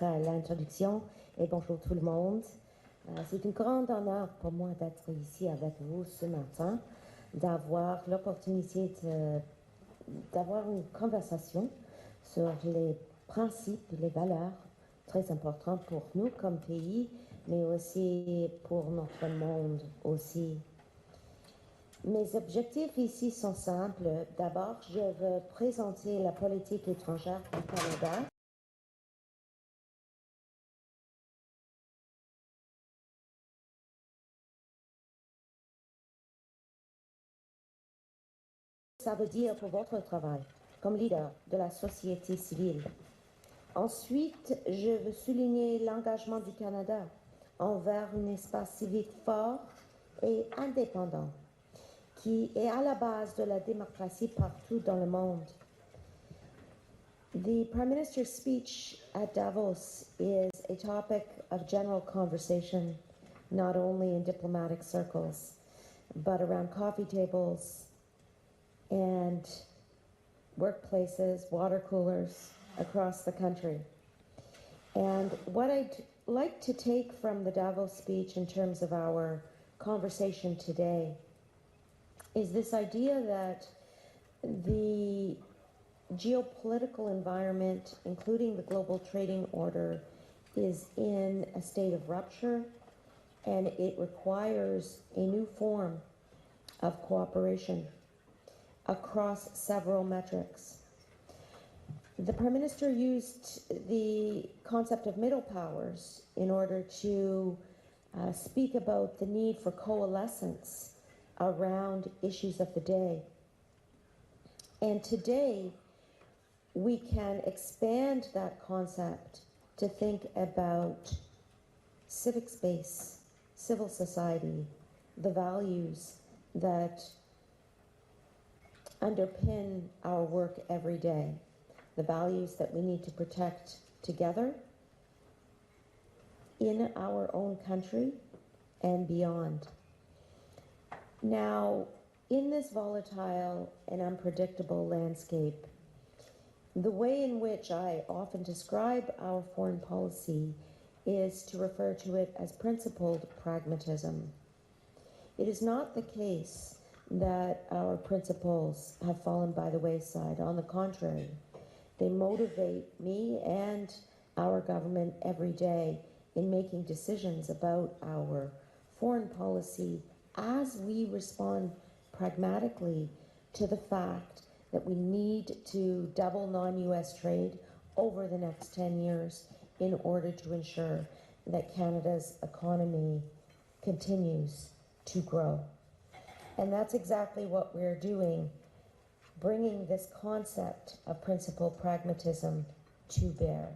l'introduction et bonjour tout le monde. C'est une grande honneur pour moi d'être ici avec vous ce matin, d'avoir l'opportunité d'avoir une conversation sur les principes, les valeurs très importantes pour nous comme pays, mais aussi pour notre monde aussi. Mes objectifs ici sont simples. D'abord, je veux présenter la politique étrangère du Canada. Ça veut dire pour votre travail comme leader de la société civile. Ensuite, je veux souligner l'engagement du Canada envers un espace civique fort et indépendant qui est à la base de la démocratie partout dans le monde. The Prime Minister's speech at Davos is a topic of general conversation, not only in diplomatic circles, but around coffee tables and workplaces, water coolers across the country. And what I'd like to take from the Davos speech in terms of our conversation today is this idea that the geopolitical environment, including the global trading order, is in a state of rupture, and it requires a new form of cooperation across several metrics. The Prime Minister used the concept of middle powers in order to speak about the need for coalescence around issues of the day. And today, we can expand that concept to think about civic space, civil society, the values that underpin our work every day, the values that we need to protect together in our own country and beyond. Now, in this volatile and unpredictable landscape, the way in which I often describe our foreign policy is to refer to it as principled pragmatism. It is not the case that our principles have fallen by the wayside. On the contrary, they motivate me and our government every day in making decisions about our foreign policy as we respond pragmatically to the fact that we need to double non-US trade over the next 10 years in order to ensure that Canada's economy continues to grow. And that's exactly what we're doing, bringing this concept of principled pragmatism to bear.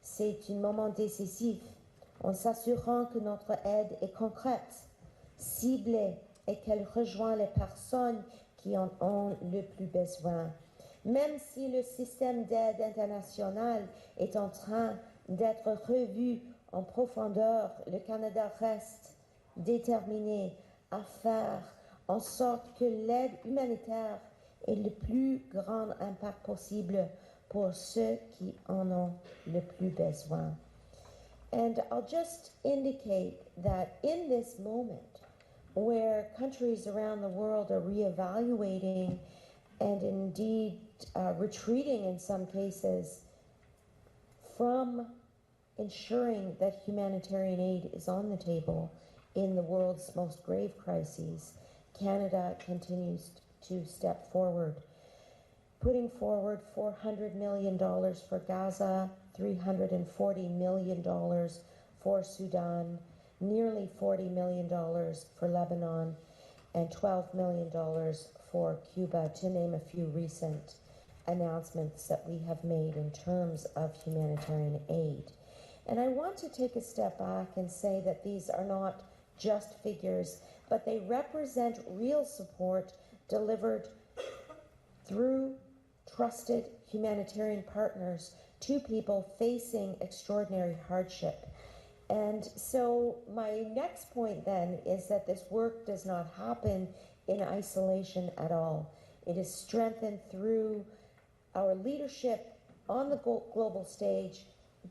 C'est un moment décisif en s'assurant que notre aide est concrète, ciblée et qu'elle rejoint les personnes qui en ont le plus besoin. Même si le système d'aide internationale est en train d'être revu en profondeur, le Canada reste déterminé à faire en sorte que l'aide humanitaire ait le plus grand impact possible pour ceux qui en ont le plus besoin. And I'll just indicate that in this moment, where countries around the world are reevaluating and indeed retreating in some cases from ensuring that humanitarian aid is on the table in the world's most grave crises, Canada continues to step forward, putting forward $400 million for Gaza, $340 million for Sudan, nearly $40 million for Lebanon, and $12 million for Cuba, to name a few recent announcements that we have made in terms of humanitarian aid. And I want to take a step back and say that these are not just figures, but they represent real support delivered through trusted humanitarian partners to people facing extraordinary hardship. And so my next point then is that this work does not happen in isolation at all. It is strengthened through our leadership on the global stage,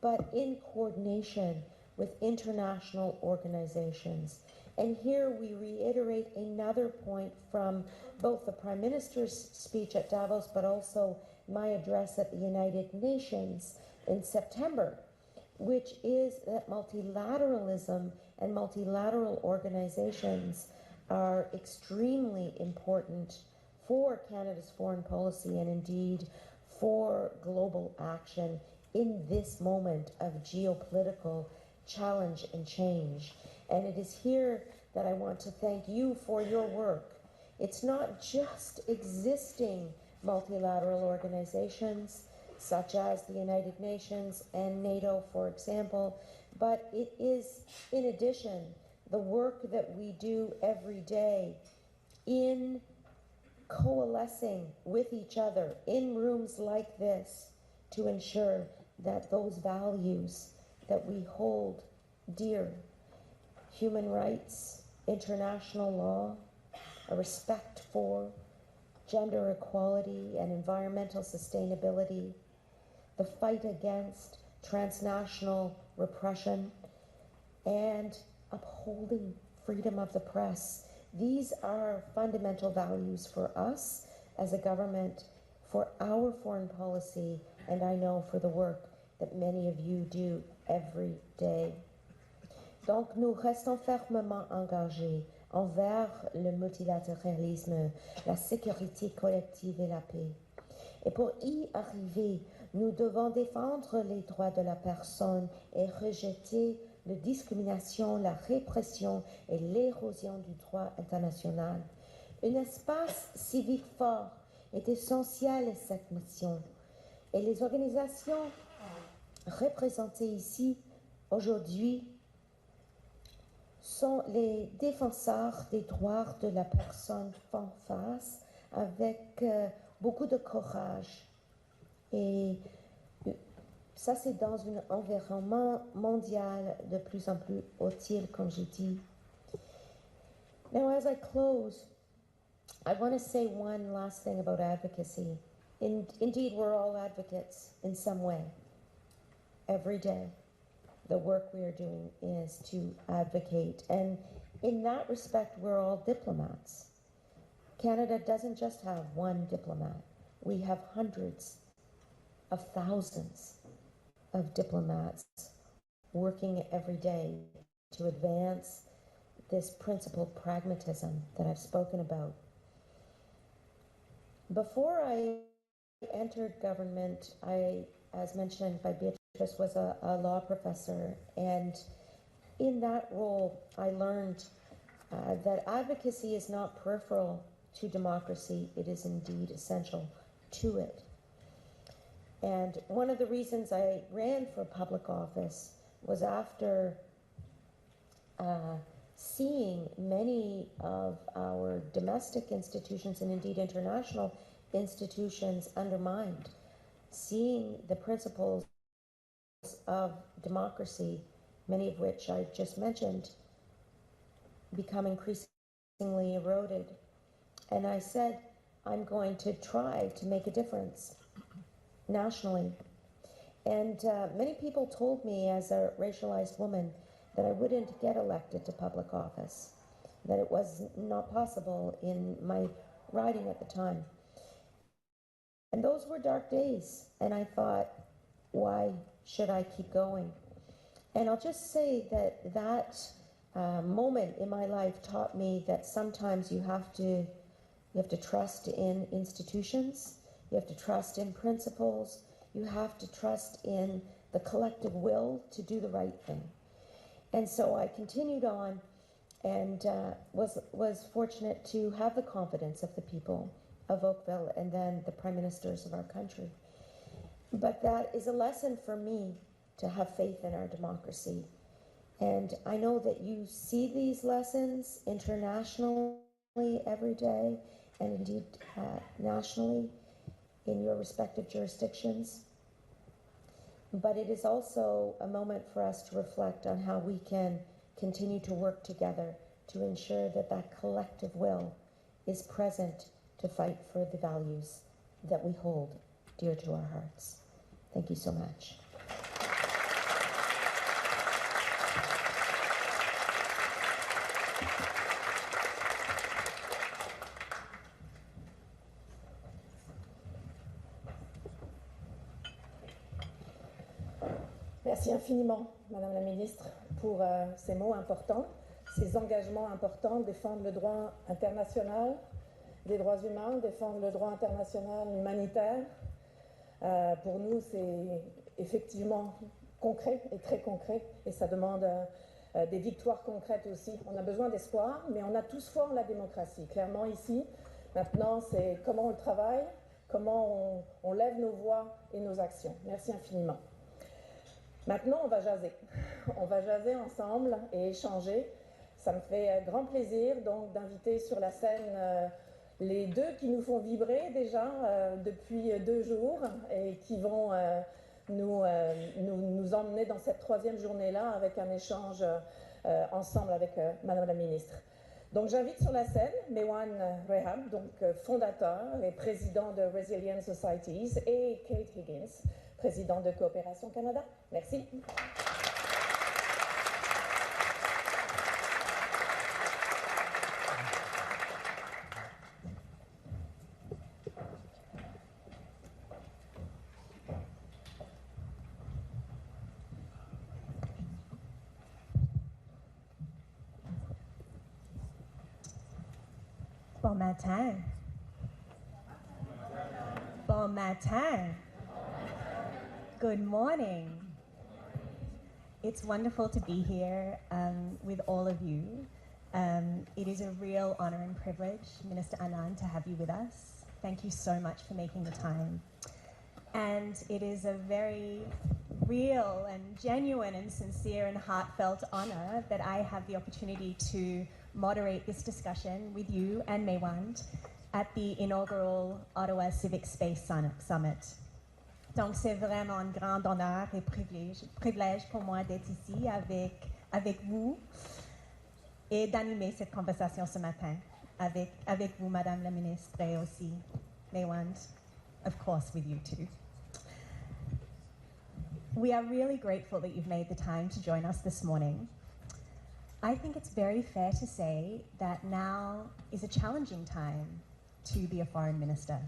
but in coordination with international organizations. And here we reiterate another point from both the Prime Minister's speech at Davos, but also my address at the United Nations in September, which is that multilateralism and multilateral organizations are extremely important for Canada's foreign policy and indeed for global action in this moment of geopolitical challenge and change. And it is here that I want to thank you for your work. It's not just existing multilateral organizations such as the United Nations and NATO, for example, but it is, in addition, the work that we do every day in coalescing with each other in rooms like this to ensure that those values that we hold dear, human rights, international law, a respect for gender equality and environmental sustainability, the fight against transnational repression, and upholding freedom of the press. These are fundamental values for us as a government, for our foreign policy, and I know for the work that many of you do every day. Donc nous restons fermement engagés envers le multilatéralisme, la sécurité collective et la paix. Et pour y arriver, nous devons défendre les droits de la personne et rejeter la discrimination, la répression et l'érosion du droit international. Un espace civique fort est essentiel à cette mission. Et les organisations représentées ici aujourd'hui sont les défenseurs des droits de la personne font face avec beaucoup de courage. Et ça, c'est dans un environnement mondial de plus en plus hostile, comme j'ai dit. Now, as I close, I want to say one last thing about advocacy. Indeed, we're all advocates in some way, every day. The work we are doing is to advocate. And in that respect, we're all diplomats. Canada doesn't just have one diplomat. We have hundreds of thousands of diplomats working every day to advance this principled pragmatism that I've spoken about. Before I entered government, as mentioned by Beatrice, was a law professor, and in that role I learned that advocacy is not peripheral to democracy, it is indeed essential to it. And one of the reasons I ran for public office was after seeing many of our domestic institutions and indeed international institutions undermined, seeing the principles of democracy, many of which I just mentioned, become increasingly eroded. And I said, I'm going to try to make a difference nationally. And many people told me as a racialized woman that I wouldn't get elected to public office, that it was not possible in my riding at the time. And those were dark days, and I thought, why should I keep going? And I'll just say that that moment in my life taught me that sometimes you have to trust in institutions, you have to trust in principles, you have to trust in the collective will to do the right thing. And so I continued on and was fortunate to have the confidence of the people of Oakville and then the prime ministers of our country. But that is a lesson for me to have faith in our democracy. And I know that you see these lessons internationally every day and indeed nationally in your respective jurisdictions. But it is also a moment for us to reflect on how we can continue to work together to ensure that that collective will is present to fight for the values that we hold dear to our hearts. Thank you so much. Merci infiniment, Madame la Ministre, pour ces mots importants, ces engagements importants, défendre le droit international des droits humains, défendre le droit international humanitaire. Pour nous, c'est effectivement concret et très concret, et ça demande des victoires concrètes aussi. On a besoin d'espoir, mais on a tous foi en la démocratie. Clairement ici, maintenant, c'est comment on le travaille, comment on lève nos voix et nos actions. Merci infiniment. Maintenant, on va jaser. On va jaser ensemble et échanger. Ça me fait grand plaisir donc d'inviter sur la scène les deux qui nous font vibrer déjà depuis 2 jours et qui vont nous emmener dans cette 3e journée-là avec un échange ensemble avec Madame la Ministre. Donc j'invite sur la scène Mewan Rehab, donc fondateur et président de Resilient Societies, et Kate Higgins, président de Coopération Canada. Merci. Bon matin. Bon matin. Good morning. It's wonderful to be here with all of you. It is a real honor and privilege, Minister Anand, to have you with us. Thank you so much for making the time. And it is a very real and genuine and sincere and heartfelt honor that I have the opportunity to moderate this discussion with you and Mewan at the inaugural Ottawa Civic Space Summit. Donc c'est vraiment un grand honneur et privilège pour moi d'être ici avec vous et d'animer cette conversation ce matin avec vous, Madame la Ministre, et aussi Mewan, of course, with you too. We are really grateful that you've made the time to join us this morning. I think it's very fair to say that now is a challenging time to be a foreign minister.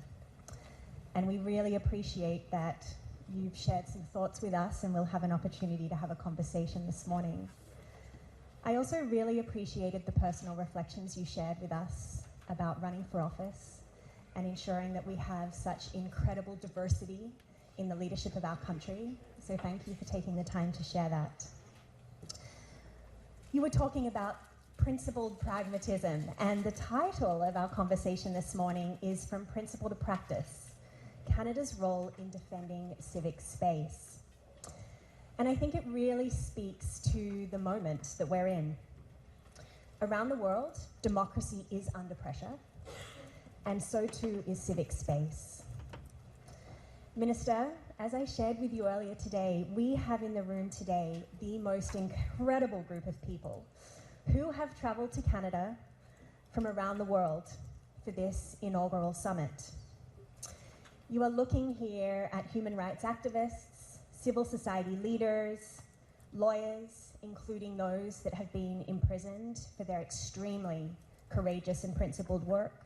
And we really appreciate that you've shared some thoughts with us, and we'll have an opportunity to have a conversation this morning. I also really appreciated the personal reflections you shared with us about running for office and ensuring that we have such incredible diversity in the leadership of our country. So thank you for taking the time to share that. You were talking about principled pragmatism, and the title of our conversation this morning is From Principle to Practice, Canada's Role in Defending Civic Space. And I think it really speaks to the moment that we're in. Around the world, democracy is under pressure, and so too is civic space. Minister, as I shared with you earlier today, we have in the room today the most incredible group of people who have traveled to Canada from around the world for this inaugural summit. You are looking here at human rights activists, civil society leaders, lawyers, including those that have been imprisoned for their extremely courageous and principled work,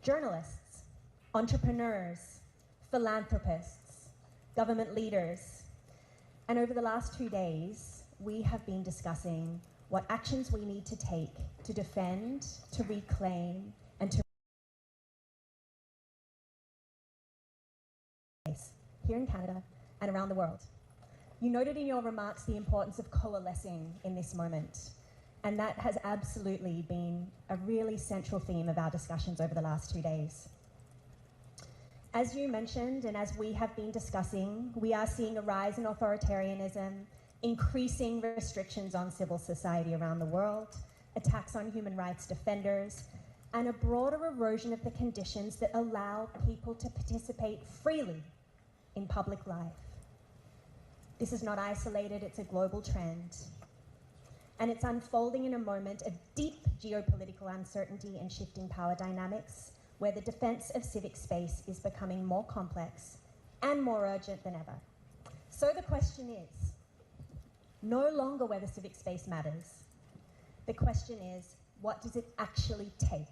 journalists, entrepreneurs, philanthropists, government leaders. And over the last 2 days, we have been discussing what actions we need to take to defend, to reclaim, and to here in Canada and around the world. You noted in your remarks the importance of coalescing in this moment, and that has absolutely been a really central theme of our discussions over the last 2 days. As you mentioned, and as we have been discussing, we are seeing a rise in authoritarianism, increasing restrictions on civil society around the world, attacks on human rights defenders, and a broader erosion of the conditions that allow people to participate freely in public life. This is not isolated, it's a global trend. And it's unfolding in a moment of deep geopolitical uncertainty and shifting power dynamics, where the defense of civic space is becoming more complex and more urgent than ever. So the question is, no longer whether civic space matters. The question is, what does it actually take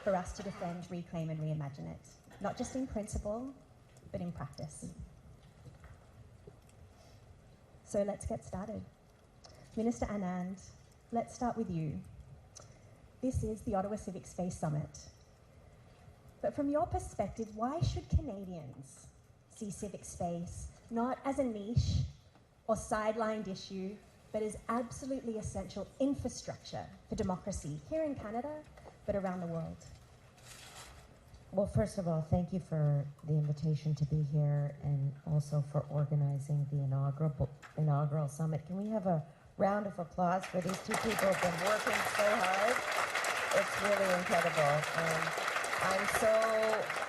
for us to defend, reclaim, and reimagine it? Not just in principle, but in practice. So let's get started. Minister Anand, let's start with you. This is the Ottawa Civic Space Summit. But from your perspective, why should Canadians see civic space not as a niche or sidelined issue, but as absolutely essential infrastructure for democracy here in Canada, but around the world? Well, first of all, thank you for the invitation to be here and also for organizing the inaugural summit. Can we have a round of applause for these two people who've been working so hard? It's really incredible.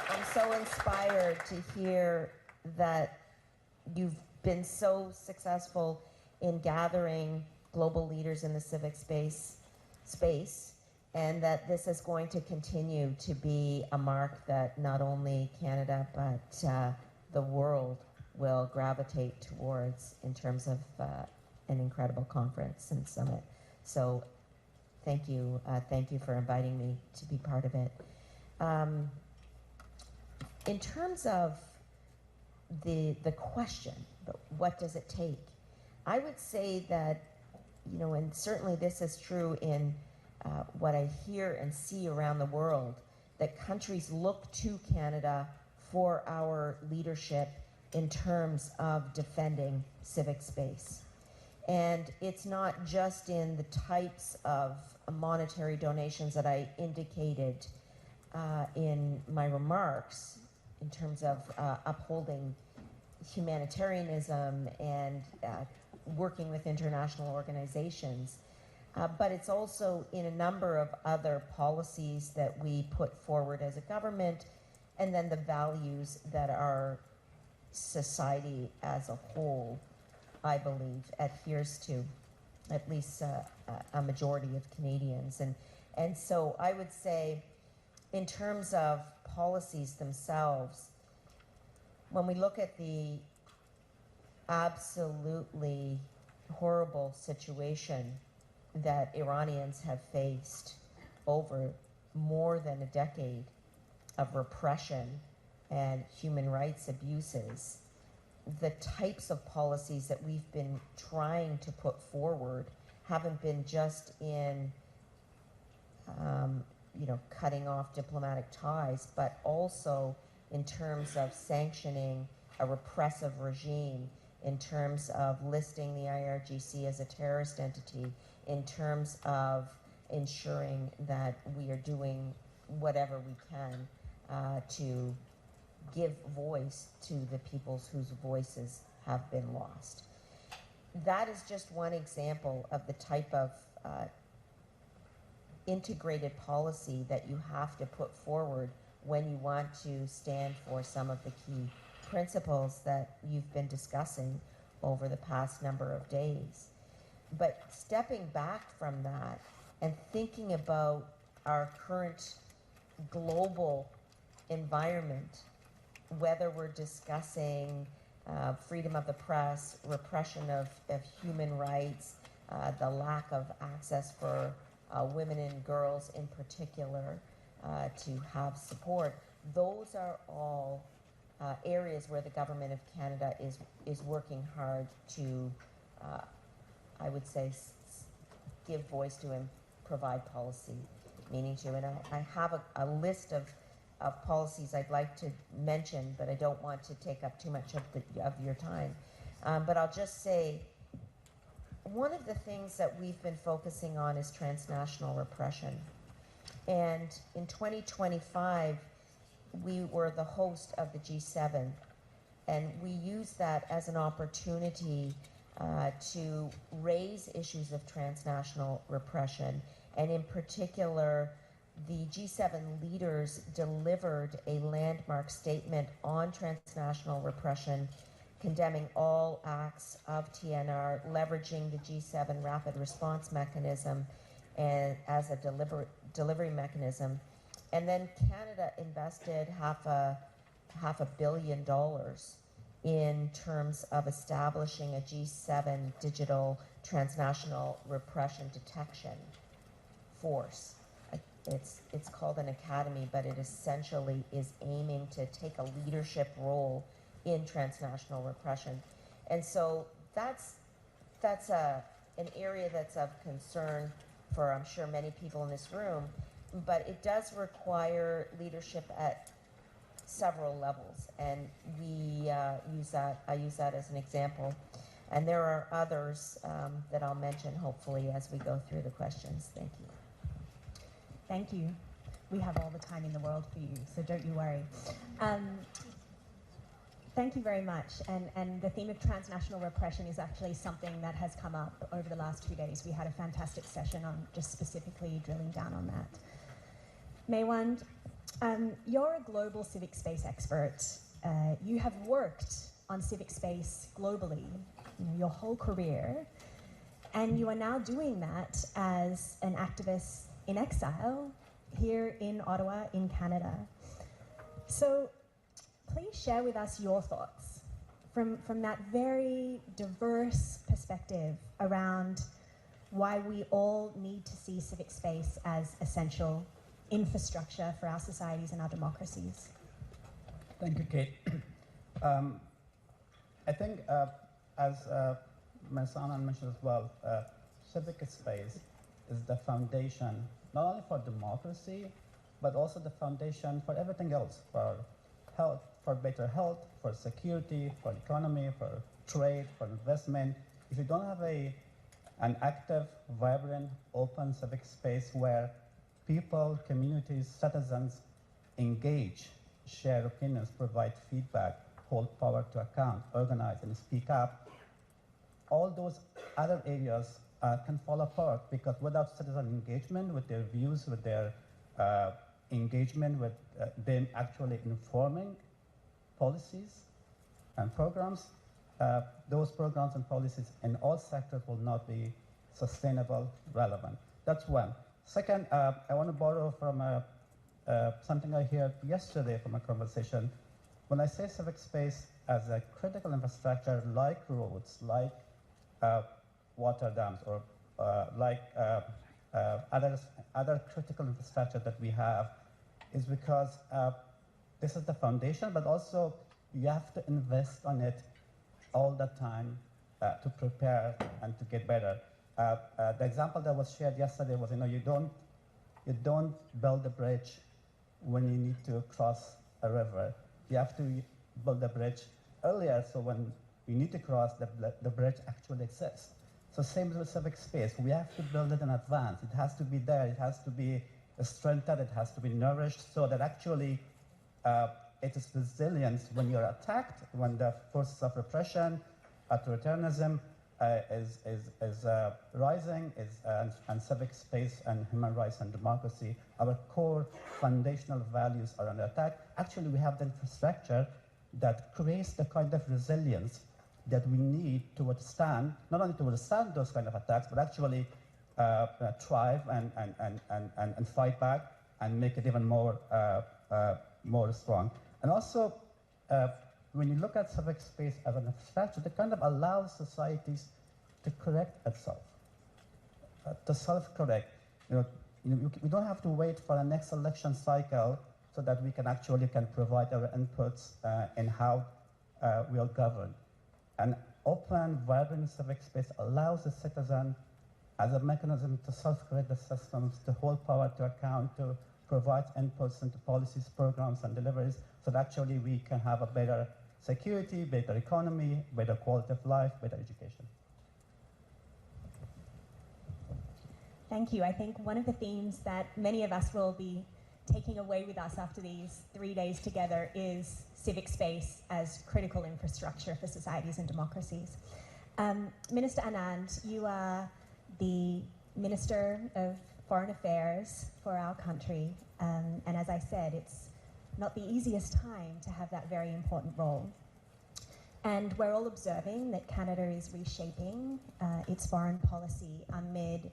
I'm so inspired to hear that you've been so successful in gathering global leaders in the civic space, and that this is going to continue to be a mark that not only Canada but the world will gravitate towards in terms of an incredible conference and summit. So thank you for inviting me to be part of it. In terms of the question, what does it take? I would say that, you know, and certainly this is true in what I hear and see around the world, that countries look to Canada for our leadership in terms of defending civic space. And it's not just in the types of monetary donations that I indicated in my remarks in terms of upholding humanitarianism and working with international organizations, but it's also in a number of other policies that we put forward as a government, and then the values that our society as a whole, I believe, adheres to, at least a majority of Canadians. And so I would say, in terms of policies themselves, when we look at the absolutely horrible situation that Iranians have faced over more than a decade of repression and human rights abuses, the types of policies that we've been trying to put forward haven't been just in cutting off diplomatic ties, but also in terms of sanctioning a repressive regime, in terms of listing the IRGC as a terrorist entity, in terms of ensuring that we are doing whatever we can to give voice to the peoples whose voices have been lost. That is just one example of the type of integrated policy that you have to put forward when you want to stand for some of the key principles that you've been discussing over the past number of days. But stepping back from that and thinking about our current global environment, whether we're discussing freedom of the press, repression of human rights, the lack of access for women and girls in particular to have support, those are all areas where the Government of Canada is working hard to, I would say, give voice to and provide policy meaning to. And I have a list of policies I'd like to mention, but I don't want to take up too much of your time. But I'll just say, one of the things that we've been focusing on is transnational repression. And in 2025, we were the host of the G7, and we used that as an opportunity to raise issues of transnational repression. And in particular, the G7 leaders delivered a landmark statement on transnational repression, condemning all acts of TNR, leveraging the G7 rapid response mechanism and as a delivery mechanism. And then Canada invested half a billion dollars in terms of establishing a G7 digital transnational repression detection force. It's called an academy, but it essentially is aiming to take a leadership role in transnational repression. And so that's that's an area that's of concern for, I'm sure, many people in this room, but it does require leadership at several levels, and I use that as an example. And there are others that I'll mention, hopefully, as we go through the questions. Thank you. Thank you. We have all the time in the world for you, so don't you worry. Thank you very much. And the theme of transnational repression is actually something that has come up over the last 2 days. We had a fantastic session on just specifically drilling down on that. Maywand, you're a global civic space expert. You have worked on civic space globally, your whole career, and you are now doing that as an activist in exile here in Ottawa, in Canada. So please share with us your thoughts from that very diverse perspective around why we all need to see civic space as essential infrastructure for our societies and our democracies. Thank you, Kate. I think, as Ms. Anand mentioned as well, civic space is the foundation not only for democracy, but also the foundation for everything else, for health, for better health, for security, for economy, for trade, for investment. If you don't have an active, vibrant, open civic space where people, communities, citizens engage, share opinions, provide feedback, hold power to account, organize and speak up, all those other areas can fall apart, because without citizen engagement with their views, with their engagement with them actually informing policies and programs, those programs and policies in all sectors will not be sustainable, relevant. That's one. Second, I want to borrow from something I heard yesterday from a conversation. When I say civic space as a critical infrastructure like roads, like water dams, or like other critical infrastructure that we have, is because this is the foundation, but also you have to invest on it all the time to prepare and to get better. The example that was shared yesterday was, you don't build a bridge when you need to cross a river. You have to build the bridge earlier, so when you need to cross, the bridge actually exists. So same with civic space. We have to build it in advance. It has to be there. It has to be strengthened. It has to be nourished, so that actually it is resilient when you're attacked, when the forces of repression, authoritarianism is rising, and civic space and human rights and democracy, our core foundational values are under attack. Actually, we have the infrastructure that creates the kind of resilience that we need to withstand, not only to withstand those kind of attacks, but actually thrive and fight back and make it even more strong. And also, when you look at civic space as an infrastructure, it kind of allows societies to correct itself, to self-correct. We don't have to wait for the next election cycle so that we can provide our inputs in how we are governed. An open, vibrant civic space allows the citizen as a mechanism to self-correct the systems, to hold power to account, to provide inputs into policies, programs, and deliveries, so that actually we can have a better security, better economy, better quality of life, better education. Thank you. I think one of the themes that many of us will be taking away with us after these 3 days together is civic space as critical infrastructure for societies and democracies. Minister Anand, you are the Minister of Foreign Affairs for our country, and as I said, it's not the easiest time to have that very important role. And we're all observing that Canada is reshaping its foreign policy amid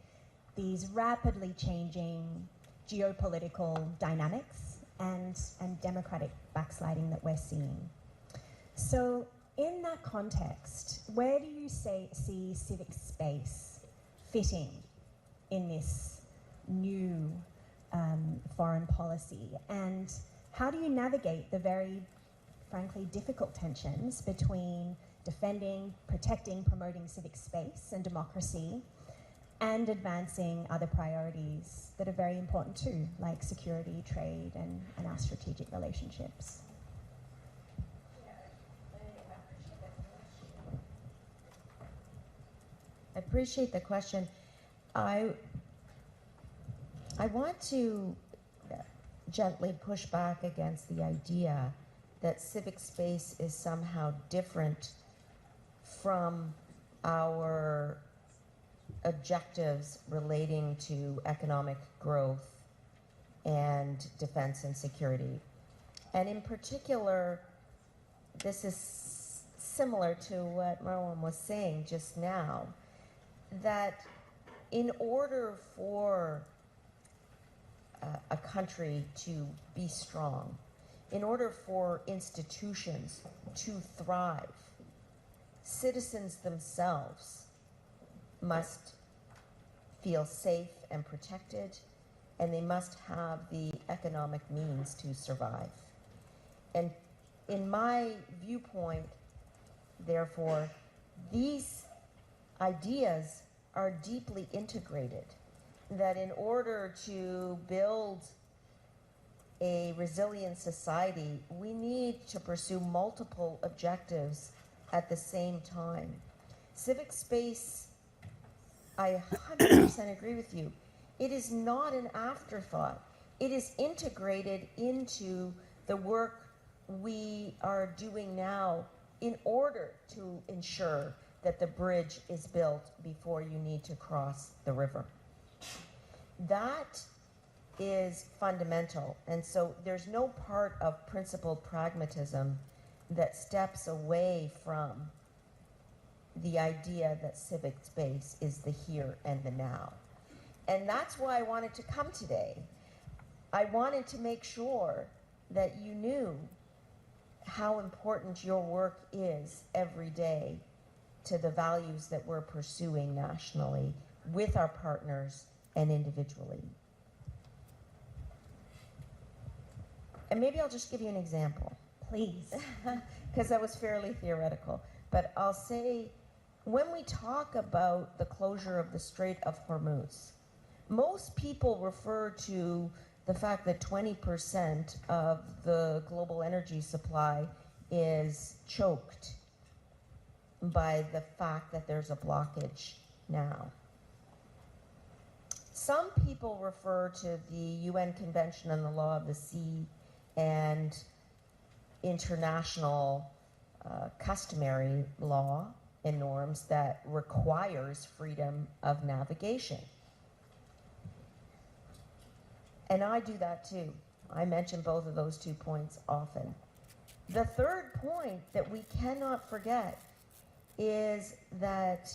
these rapidly changing geopolitical dynamics and democratic backsliding that we're seeing. So in that context, where do you see civic space fitting in this new foreign policy? And how do you navigate the very, frankly, difficult tensions between defending, protecting, promoting civic space and democracy, and advancing other priorities that are very important too, like security, trade, and our strategic relationships. I appreciate the question. I want to gently push back against the idea that civic space is somehow different from our objectives relating to economic growth and defense and security. And in particular, this is similar to what Marwan was saying just now, that in order for a country to be strong, in order for institutions to thrive, citizens themselves must feel safe and protected, and they must have the economic means to survive. And in my viewpoint, therefore, these ideas are deeply integrated, that in order to build a resilient society, we need to pursue multiple objectives at the same time. Civic space, I 100% agree with you. It is not an afterthought. It is integrated into the work we are doing now in order to ensure that the bridge is built before you need to cross the river. That is fundamental. And so there's no part of principled pragmatism that steps away from the idea that civic space is the here and the now. And that's why I wanted to come today. I wanted to make sure that you knew how important your work is every day to the values that we're pursuing nationally with our partners and individually. And maybe I'll just give you an example. Please. Because that was fairly theoretical. But I'll say, when we talk about the closure of the Strait of Hormuz, most people refer to the fact that 20% of the global energy supply is choked by the fact that there's a blockage now. Some people refer to the UN Convention on the Law of the Sea and international customary law and norms that requires freedom of navigation. And I do that too. I mention both of those 2 points often. The third point that we cannot forget is that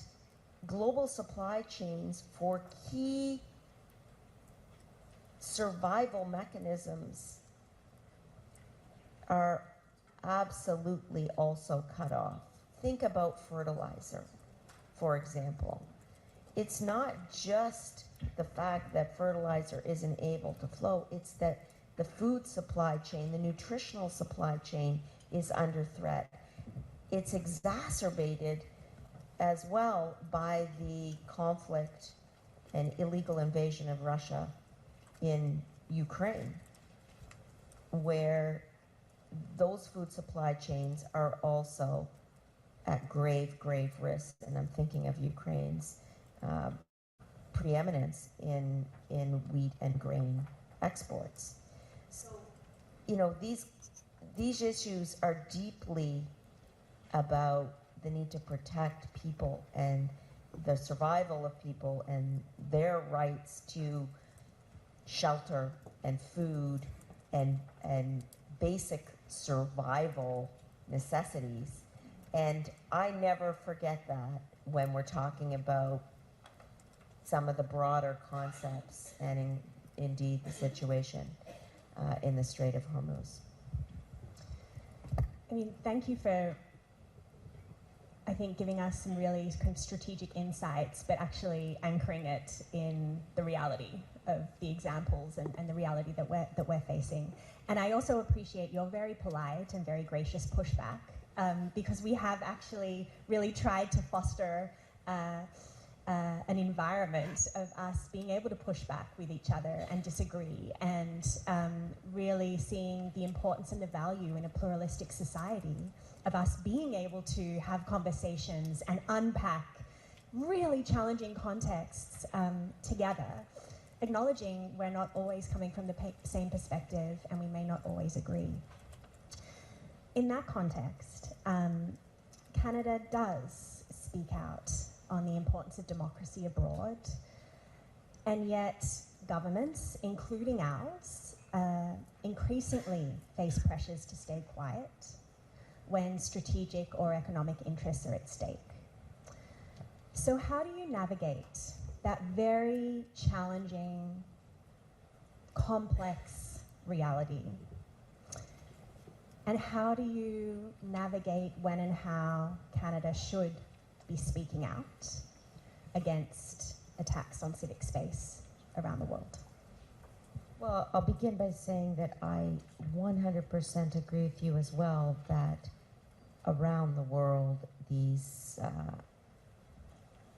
global supply chains for key survival mechanisms are absolutely also cut off. Think about fertilizer, for example. It's not just the fact that fertilizer isn't able to flow, it's that the food supply chain, the nutritional supply chain is under threat. It's exacerbated as well by the conflict and illegal invasion of Russia in Ukraine, where those food supply chains are also at grave, grave risk. And I'm thinking of Ukraine's preeminence in wheat and grain exports. So, you know, these issues are deeply about the need to protect people and the survival of people and their rights to shelter and food and basic survival necessities. And I never forget that when we're talking about some of the broader concepts and indeed the situation in the Strait of Hormuz. I mean, thank you for, I think, giving us some really kind of strategic insights, but actually anchoring it in the reality of the examples and the reality that we're facing. And I also appreciate your very polite and very gracious pushback because we have actually really tried to foster an environment of us being able to push back with each other and disagree, and really seeing the importance and the value in a pluralistic society of us being able to have conversations and unpack really challenging contexts together, acknowledging we're not always coming from the same perspective and we may not always agree. In that context, Canada does speak out on the importance of democracy abroad, and yet governments, including ours, increasingly face pressures to stay quiet when strategic or economic interests are at stake. So how do you navigate that very challenging, complex reality? And how do you navigate when and how Canada should be speaking out against attacks on civic space around the world? Well, I'll begin by saying that I 100% agree with you as well, that around the world, these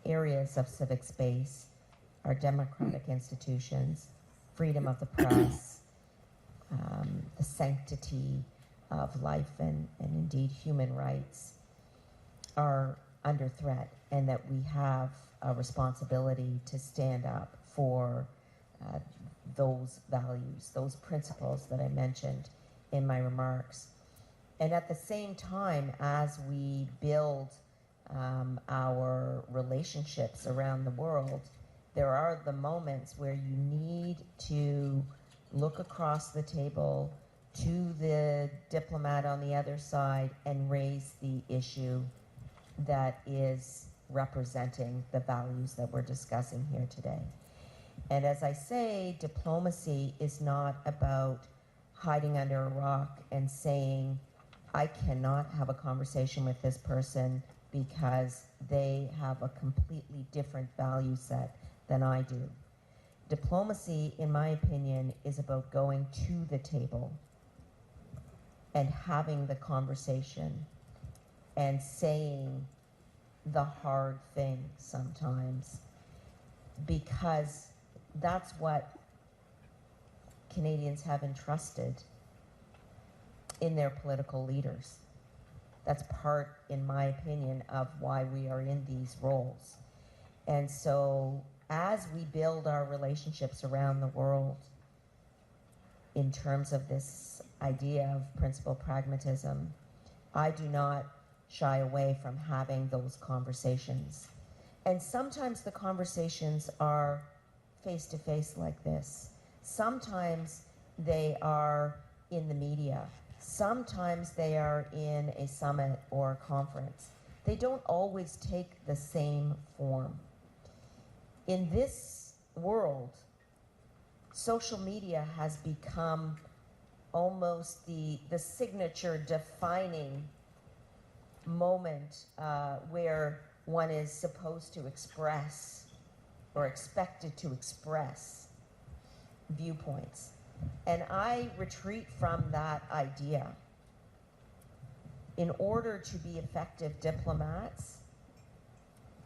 areas of civic space are democratic institutions, freedom of the press, the sanctity of life and indeed human rights are under threat, and that we have a responsibility to stand up for those values, those principles that I mentioned in my remarks. And at the same time, as we build our relationships around the world, there are the moments where you need to look across the table to the diplomat on the other side and raise the issue that is representing the values that we're discussing here today. And as I say, diplomacy is not about hiding under a rock and saying, I cannot have a conversation with this person because they have a completely different value set than I do. Diplomacy, in my opinion, is about going to the table and having the conversation and saying the hard thing sometimes, because that's what Canadians have entrusted in their political leaders. That's part, in my opinion, of why we are in these roles. And so as we build our relationships around the world in terms of this idea of principled pragmatism, I do not shy away from having those conversations. And sometimes the conversations are face-to-face like this. Sometimes they are in the media. Sometimes they are in a summit or a conference. They don't always take the same form. In this world, social media has become almost the signature defining moment where one is supposed to express or expected to express viewpoints. And I retreat from that idea. In order to be effective diplomats,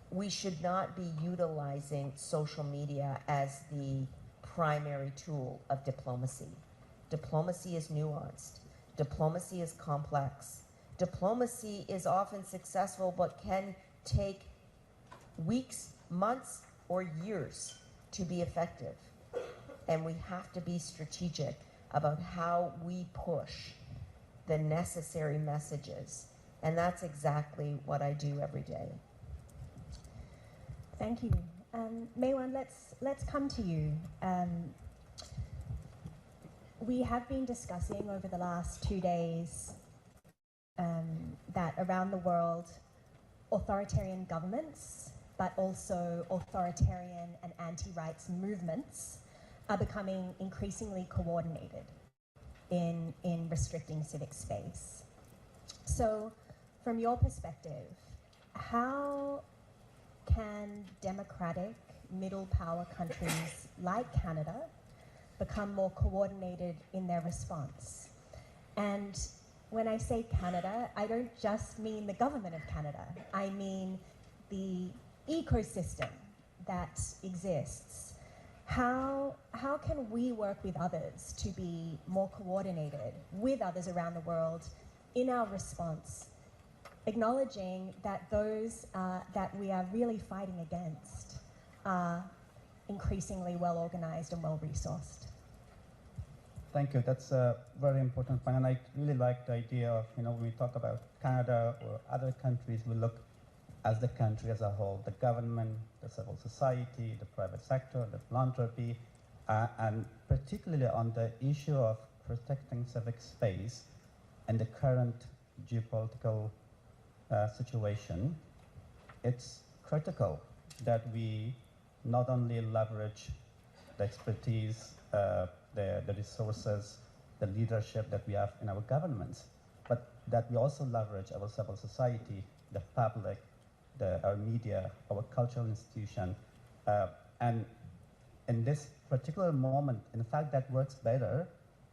we should not be utilizing social media as the primary tool of diplomacy. Diplomacy is nuanced. Diplomacy is complex. Diplomacy is often successful, but can take weeks, months, or years to be effective. And we have to be strategic about how we push the necessary messages. And that's exactly what I do every day. Thank you. Maywan, let's come to you. We have been discussing over the last 2 days that around the world, authoritarian governments, but also authoritarian and anti-rights movements are becoming increasingly coordinated in restricting civic space. So, from your perspective, how can democratic middle power countries like Canada become more coordinated in their response? And when I say Canada, I don't just mean the government of Canada. I mean the ecosystem that exists. How can we work with others to be more coordinated with others around the world in our response, acknowledging that those that we are really fighting against are increasingly well organized and well resourced? Thank you. That's a very important point, and I really like the idea of, when we talk about Canada or other countries, we look as the country as a whole, the government, the civil society, the private sector, the philanthropy, and particularly on the issue of protecting civic space and the current geopolitical situation. It's critical that we not only leverage the expertise, the resources, the leadership that we have in our governments, but that we also leverage our civil society, the public, our media, our cultural institution. And in this particular moment, in fact, that works better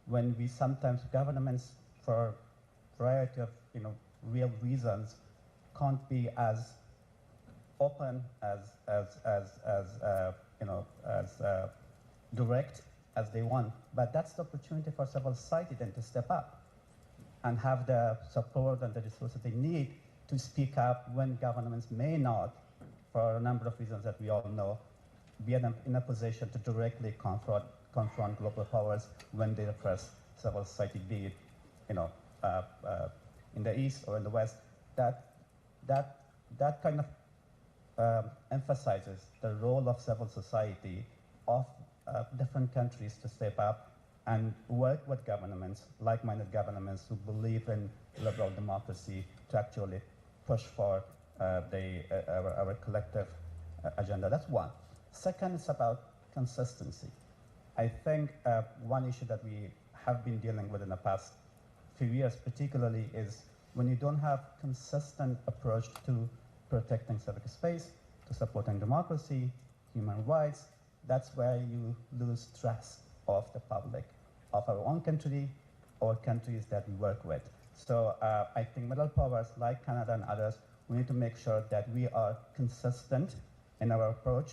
when we sometimes, governments, for a variety of real reasons, can't be as open, as direct as they want. But that's the opportunity for civil society then to step up and have the support and the resources they need to speak up when governments may not, for a number of reasons that we all know, be in a position to directly confront global powers when they repress civil society, be it in the East or in the West. That kind of emphasizes the role of civil society, of different countries to step up and work with governments, like-minded governments who believe in liberal democracy, to actually push for our collective agenda. That's one. Second is about consistency. I think one issue that we have been dealing with in the past few years particularly is when you don't have consistent approach to protecting civic space, to supporting democracy, human rights, that's where you lose trust of the public, of our own country or countries that we work with. So I think middle powers like Canada and others, we need to make sure that we are consistent in our approach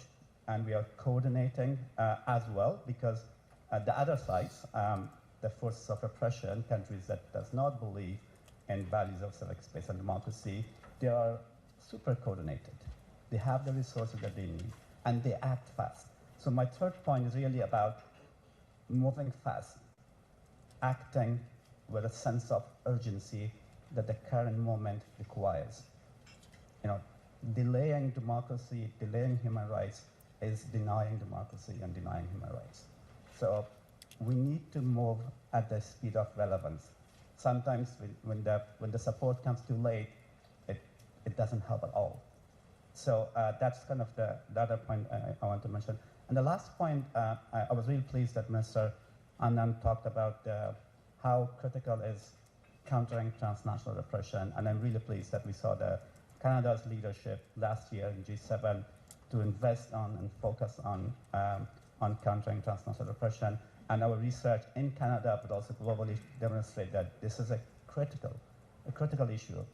and we are coordinating as well, because the other sides, the forces of repression, countries that does not believe in values of civic space and democracy, they are super coordinated. They have the resources that they need and they act fast. So my third point is really about moving fast, acting with a sense of urgency that the current moment requires. Delaying democracy, delaying human rights is denying democracy and denying human rights. So we need to move at the speed of relevance. Sometimes when the support comes too late, it doesn't help at all. So that's kind of the other point I want to mention. And the last point, I was really pleased that Mr. Anand talked about how critical is countering transnational repression. And I'm really pleased that we saw Canada's leadership last year in G7 to invest on and focus on countering transnational repression. And our research in Canada, but also globally, demonstrate that this is a critical issue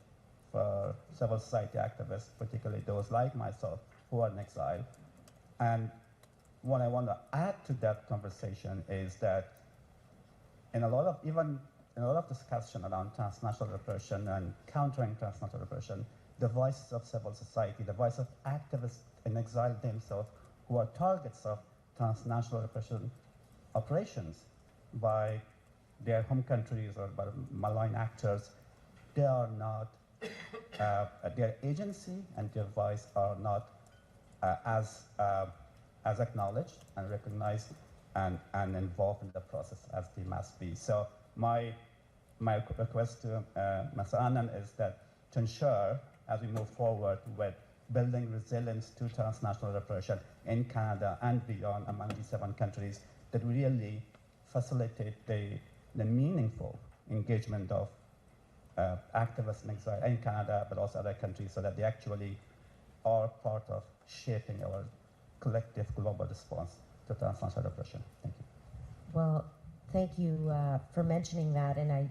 for civil society activists, particularly those like myself who are in exile. And what I want to add to that conversation is that in a lot of discussion around transnational repression and countering transnational repression, the voices of civil society, the voice of activists in exile themselves, who are targets of transnational repression operations by their home countries or by malign actors, they are not, their agency and their voice are not as acknowledged and recognized and involved in the process as they must be. So my request to Mr. Anand is that to ensure, as we move forward with building resilience to transnational repression in Canada and beyond among these 7 countries, that we really facilitate the meaningful engagement of activists in exile in Canada, but also other countries, so that they actually are part of shaping our collective global response to transnational repression. Thank you. Well, thank you for mentioning that, and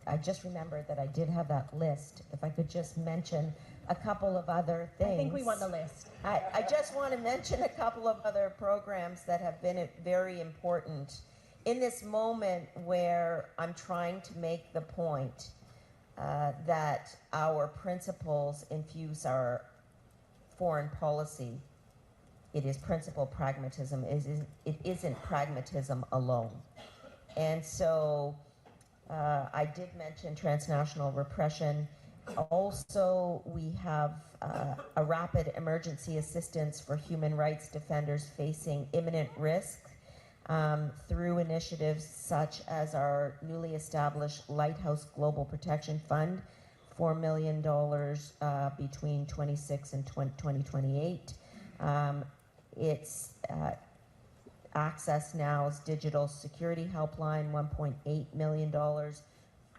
I just remembered that I did have that list. If I could just mention a couple of other things. I think we want the list. I just want to mention a couple of other programs that have been very important in this moment where I'm trying to make the point that our principles infuse our foreign policy. It is principle pragmatism. It isn't pragmatism alone. And so I did mention transnational repression. Also, we have a rapid emergency assistance for human rights defenders facing imminent risk through initiatives such as our newly established Lighthouse Global Protection Fund, $4 million between 26 and 2028. It's Access Now's digital security helpline, $1.8 million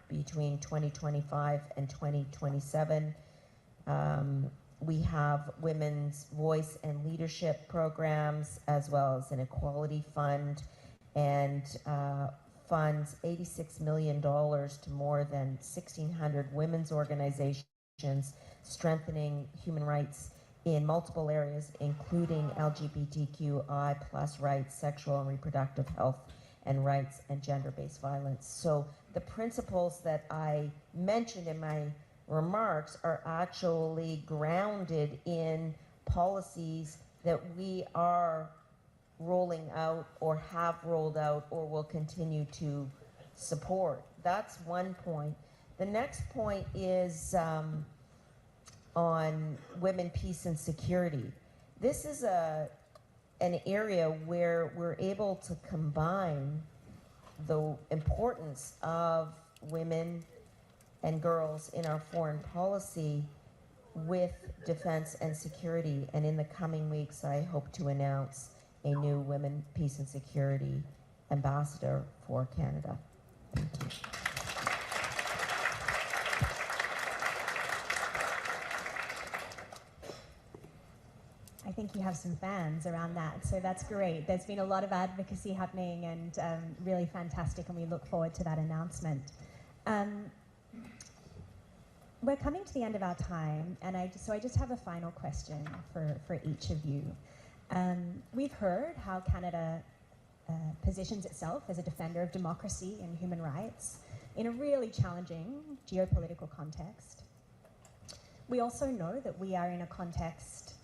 between 2025 and 2027. We have women's voice and leadership programs, as well as an equality fund, and funds $86 million to more than 1,600 women's organizations, strengthening human rights in multiple areas, including LGBTQI plus rights, sexual and reproductive health and rights, and gender-based violence. So the principles that I mentioned in my remarks are actually grounded in policies that we are rolling out or have rolled out or will continue to support. That's one point. The next point is on women, peace, and security. This is an area where we're able to combine the importance of women and girls in our foreign policy with defense and security. And in the coming weeks, I hope to announce a new Women, Peace, and Security ambassador for Canada. Thank you. I think you have some fans around that, so that's great. There's been a lot of advocacy happening and really fantastic, and we look forward to that announcement. We're coming to the end of our time, and I just have a final question for each of you. We've heard how Canada positions itself as a defender of democracy and human rights in a really challenging geopolitical context. We also know that we are in a context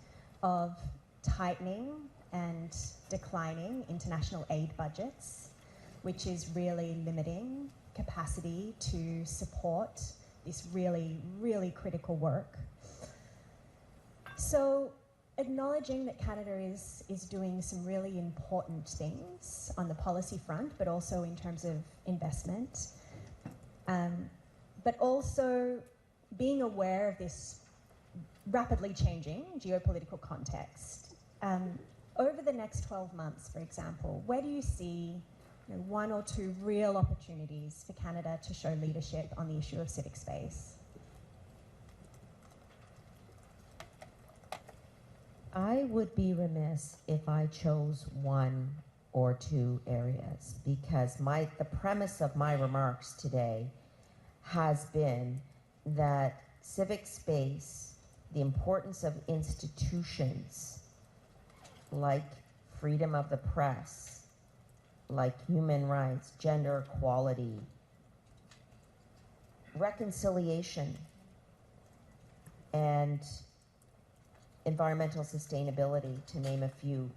of tightening and declining international aid budgets, which is really limiting capacity to support this really, really critical work. So acknowledging that Canada is doing some really important things on the policy front, but also in terms of investment, but also being aware of this rapidly changing geopolitical context. Over the next 12 months, for example, where do you see one or two real opportunities for Canada to show leadership on the issue of civic space? I would be remiss if I chose one or two areas, because the premise of my remarks today has been that civic space, the importance of institutions like freedom of the press, like human rights, gender equality, reconciliation, and environmental sustainability, to name a few.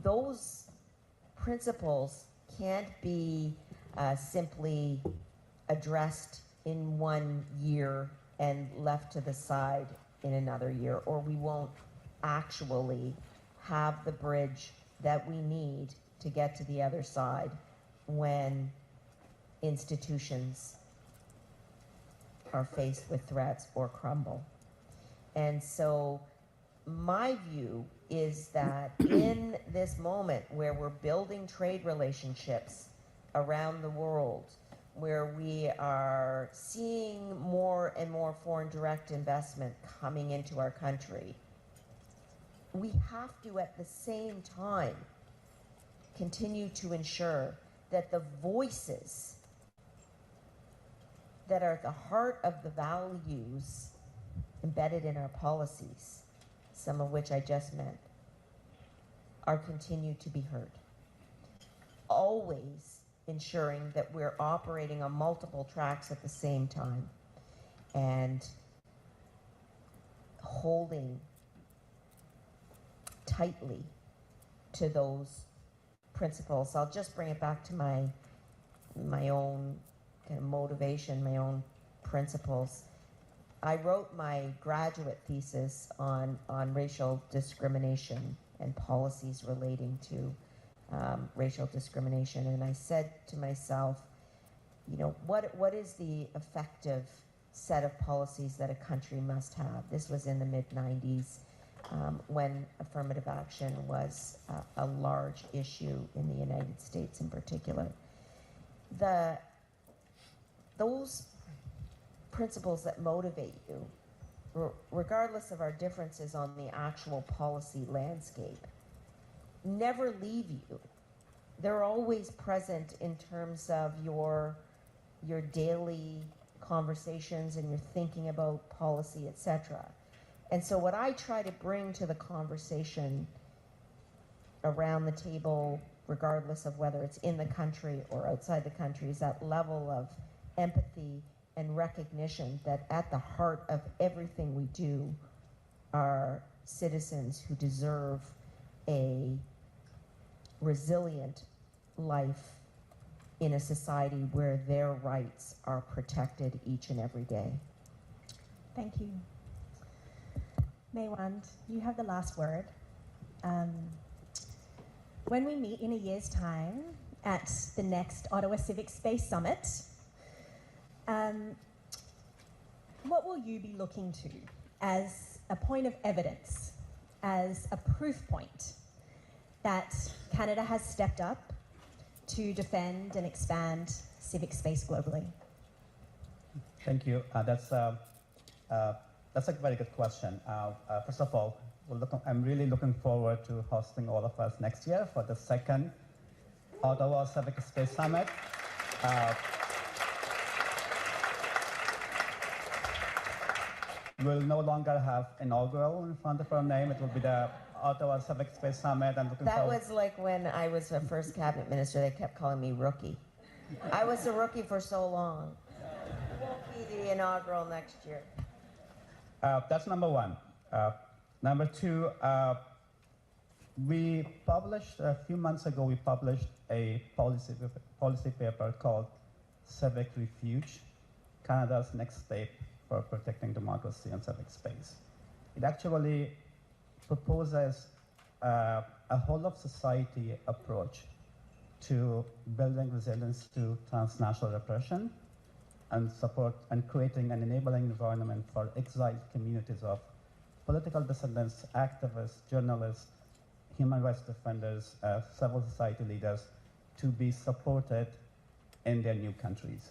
Those principles can't be simply addressed in one year and left to the side in another year, or we won't actually have the bridge that we need to get to the other side when institutions are faced with threats or crumble. And so my view is that in this moment where we're building trade relationships around the world, where we are seeing more and more foreign direct investment coming into our country, we have to at the same time continue to ensure that the voices that are at the heart of the values embedded in our policies, some of which I just meant, are continued to be heard. Always ensuring that we're operating on multiple tracks at the same time and holding tightly to those principles. I'll just bring it back to my own kind of motivation, my own principles. I wrote my graduate thesis on racial discrimination and policies relating to racial discrimination, and I said to myself, you know, what is the effective set of policies that a country must have? This was in the mid-90s when affirmative action was a large issue in the United States in particular. Those principles that motivate you, regardless of our differences on the actual policy landscape, never leave you. They're always present in terms of your daily conversations and your thinking about policy, etc. And so what I try to bring to the conversation around the table, regardless of whether it's in the country or outside the country, is that level of empathy and recognition that at the heart of everything we do are citizens who deserve a resilient life in a society where their rights are protected each and every day. Thank you. Maywand, you have the last word. When we meet in a year's time at the next Ottawa Civic Space Summit, what will you be looking to as a point of evidence, as a proof point that Canada has stepped up to defend and expand civic space globally? Thank you. That's a very good question. First of all, I'm really looking forward to hosting all of us next year for the second Ottawa Civic Space Summit. We'll no longer have inaugural in front of our name. It will be the Ottawa Civic Space Summit. That was like when I was a first cabinet minister, they kept calling me rookie. I was a rookie for so long. Won't be the inaugural next year. That's number one. Number two, we published, a few months ago, we published a policy paper called Civic Refuge, Canada's next step for protecting democracy and civic space. It actually proposes a whole of society approach to building resilience to transnational repression and support and creating an enabling environment for exiled communities of political dissidents, activists, journalists, human rights defenders, civil society leaders to be supported in their new countries.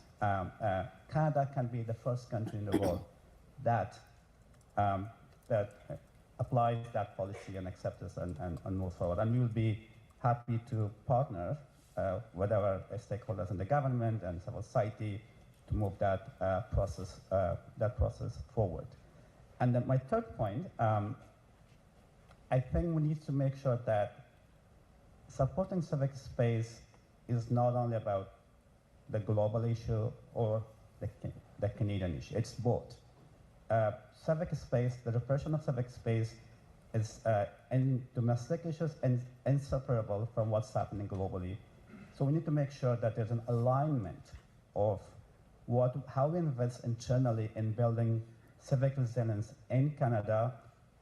Canada can be the first country in the world that applies that policy and accepts this and moves forward. And we will be happy to partner with our stakeholders in the government and civil society to move that process forward. And then my third point, I think we need to make sure that supporting civic space is not only about the global issue or the Canadian issue. It's both. Civic space, the repression of civic space is in domestic issues and inseparable from what's happening globally. So we need to make sure that there's an alignment of how we invest internally in building civic resilience in Canada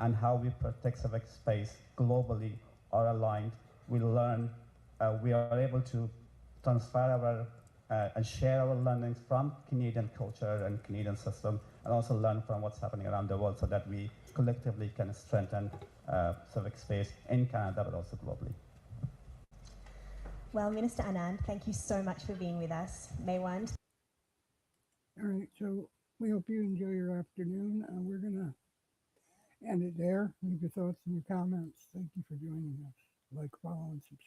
and how we protect civic space globally are aligned. We learn, we are able to transfer our and share our learnings from Canadian culture and Canadian system, and also learn from what's happening around the world so that we collectively can strengthen civic space in Canada, but also globally. Well, Minister Anand, thank you so much for being with us. Maywand. All right, so we hope you enjoy your afternoon. We're going to end it there. Leave your thoughts and your comments. Thank you for joining us. Like, follow, and subscribe.